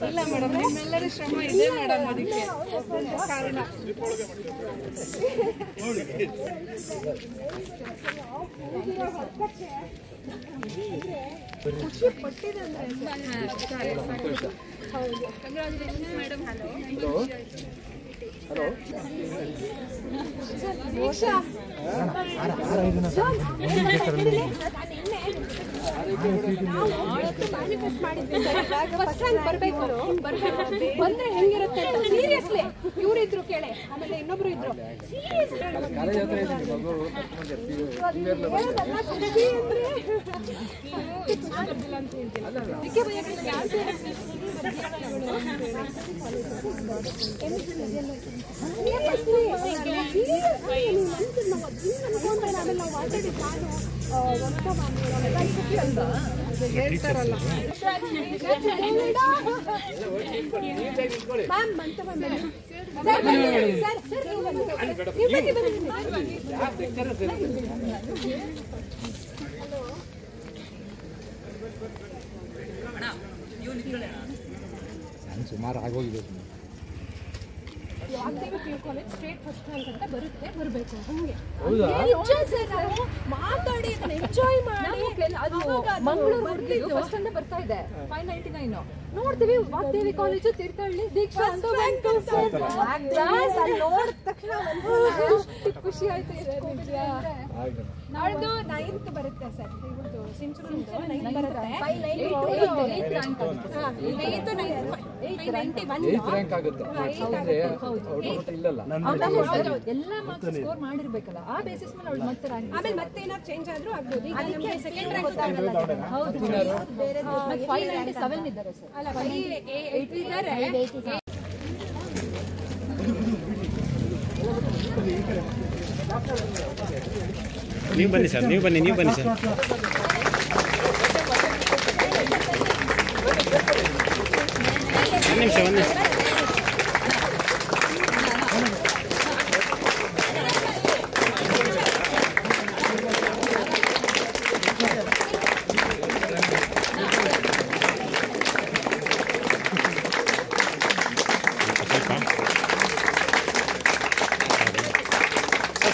ಇಲ್ಲ ಮೇಡಮ್, ನಿಮ್ಮೆಲ್ಲರ ಶ್ರಮ ಇದೆ ಮೇಡಮ್. ಅದಕ್ಕೆ ಕಾರಣ ಖುಷಿ ಪಟ್ಟಿದೆ ಅಂದ್ರೆ ಮೇಡಮ್. ಹಲೋ ಬಂದ್ರೆ ಹೆಂಗಿರುತ್ತೆ ಅಂತ ಸೀರಿಯಸ್ಲಿ ಇವ್ರು ಇದ್ರು ಕೇಳೆ, ಆಮೇಲೆ ಇನ್ನೊಬ್ರು ಇದ್ರು. ಹೇಳ್ತಾರಲ್ಲ ಸುಮಾರು ಆಗೋಗಿದೆ. ಕಾಲೇಜ್ ಸ್ಟೇಟ್ ಫಸ್ಟ್ ರ್ಯಾಂಕ್ ಅಂತ ಬರಬೇಕು ಹಂಗೆ ಮಾತಾಡಿ ಎಂಜಾಯ್ ಮಾಡಿ. ಅದು ಮಂಗಳೂರು ಫಸ್ಟ್ ಅಂತ ಬರ್ತಾ ಇದೆ 599. ನೋಡ್ತೀವಿ ವಾಗ್ದೇವಿ ಕಾಲೇಜು, ತೀರ್ಥಹಳ್ಳಿ, ದೀಕ್ಷಾ ಅಂತ ನೋಡಿದ ತಕ್ಷಣ ಖುಷಿ ಆಯ್ತು. ನಾಳ್ದು 9th ಬರುತ್ತೆ ಸರ್. ಇವತ್ತು ಸಿಂಚುರುಂದು 9th ಬರುತ್ತೆ. 8th ರ್ಯಾಂಕ್ ಆಗುತ್ತೆ. ಇಲ್ಲಲ್ಲ ಎಲ್ಲ ಮಾರ್ಕ್ಸ್ ಸ್ಕೋರ್ ಮಾಡಿರ್ಬೇಕಲ್ಲ, ಆ ಬೇಸಿಸ್ ಮೇಲೆ ಅವಳು ಮತ್ತೆ ರ್ಯಾಂಕ್. ಆಮೇಲೆ ಮತ್ತೆ ಏನಾದ್ರು ಚೇಂಜ್ ಆದ್ರೂ ಆಗ್ಬೋದು. ಈಗ ನಮಗೆ ಸೆಕೆಂಡ್ ರ್ಯಾಂಕ್ ಹೌದು, 597 ಇದ್ದಾರೆ ಸರ್. ಅಲ್ಲ 588 ಇದ್ದಾರೆ. ನೀವು ಬನ್ನಿ ಸರ್, ನೀವು ಬನ್ನಿ ಸರ್. ಒಂದು ನಿಮಿಷ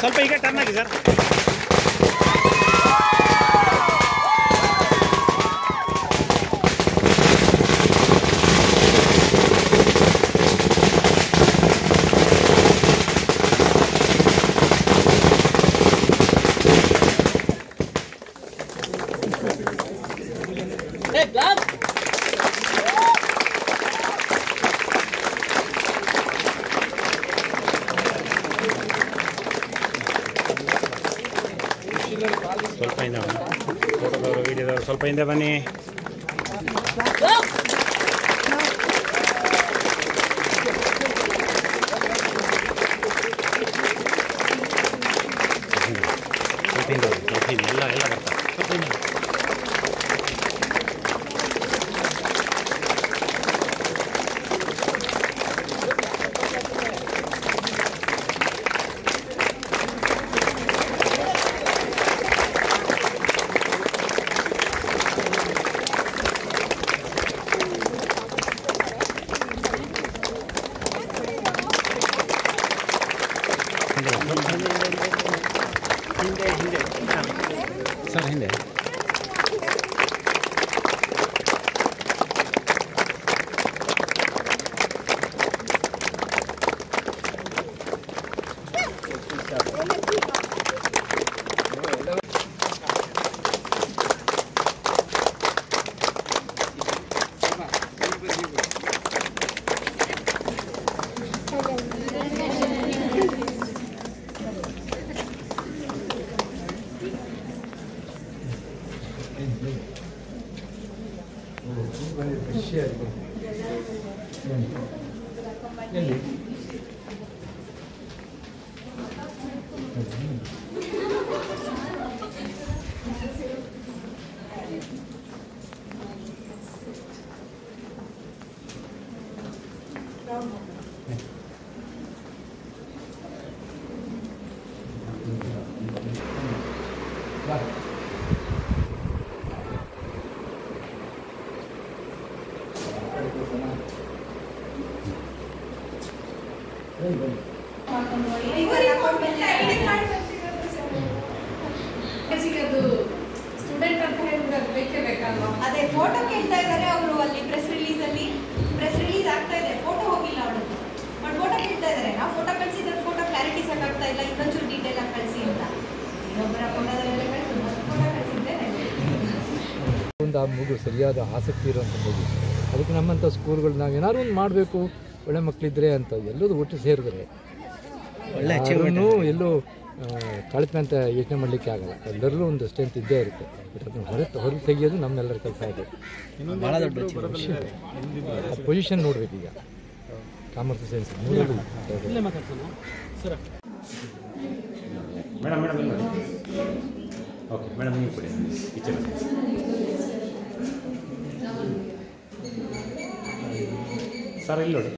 ಸ್ವಲ್ಪ ಈಗ ಟರ್ನ್ ಆಗಿ ಸರ್. ಸ್ವಲ್ಪ ಹಿಂದೆ ಫೋಟೋದವರು ವೀಡಿಯೋದವರು ಸ್ವಲ್ಪ ಹಿಂದೆ ಬನ್ನಿ. ಸ್ವಲ್ಪ ಹಿಂದೆ ಹಿಂದೆ ಎಲ್ಲ ಬರ್ತಾರೆ. ಸ್ವಲ್ಪ ಹಿಂದೆ. ಸರ್ ಹಿಂದೆ ಎಲ್ಲಿ ಸ್ಟೂಡೆಂಟ್ ಅಂತ ಹೇಳಿದ್ರೆ ಬೇಕೇ ಬೇಕಲ್ವಾ? ಅದೇ ಫೋಟೋ ಕೇಳ್ತಾ ಇದ್ದಾರೆ ಅವರು ಅಲ್ಲಿ ಪ್ರೆಸ್ ರಿಲೀಸ್ ಆಗ್ತಾ ಇದೆ, ಫೋಟೋ ಹೋಗಿಲ್ಲ ಅವಳದ್ದು, ಬಟ್ ಫೋಟೋ ಕೇಳ್ತಾ ಇದ್ದಾರೆ. ನಾವು ಫೋಟೋ ಕಳಿಸಿದ್ರೆ ಫೋಟೋ ಕ್ಲಾರಿಟಿ ಸಾಕಾಗ್ತಾ ಇಲ್ಲ, ಇನ್ನೊಂಚೂರು ಡೀಟೇಲ್ ಆಗಿ ಕಳಿಸಿ ಅಂತ. ಇನ್ನೊಬ್ಬರ ಫೋಟೋದಲ್ಲೆಲ್ಲ ಕಳಿಸಿ ಫೋಟೋ ಕಳಿಸಿದ್ರೆ ಒಂದು ಆ ಮಗು ಸರಿಯಾದ ಆಸಕ್ತಿ ಇರುವಂಥ ಮಗು. ಅದಕ್ಕೆ ನಮ್ಮಂಥ ಸ್ಕೂಲ್ಗಳು ನಾವು ಏನಾದ್ರು ಒಂದು ಮಾಡಬೇಕು, ಒಳ್ಳೆ ಮಕ್ಕಳಿದ್ರೆ ಅಂತ ಎಲ್ಲರೂ ಒಟ್ಟು ಸೇರಿದ್ರೆ ಎಲ್ಲರೂ ಎಲ್ಲೂ ಕಳಿತ ಅಂತ ಯೋಚನೆ ಮಾಡಲಿಕ್ಕೆ ಆಗಲ್ಲ. ಎಲ್ಲರಲ್ಲೂ ಒಂದು ಸ್ಟ್ರೆಂತ್ ಇದ್ದೇ ಇರುತ್ತೆ. ಬಟ್ ಅದನ್ನು ಹೊರಗೆ ತೆಗೆಯೋದು ನಮ್ಮೆಲ್ಲರ ಕೆಲಸ ಇದೆ. ಭಾಳ ದೊಡ್ಡ ವಿಷಯ. ಆ ಪೊಸಿಷನ್ ನೋಡ್ಬೇಕು. ಈಗ commerce science madam okay madam ನೀವು ಕೊಡಿ ಕಿಚನ್ ಸರ್ ಇಲ್ಲಿ ನೋಡಿ.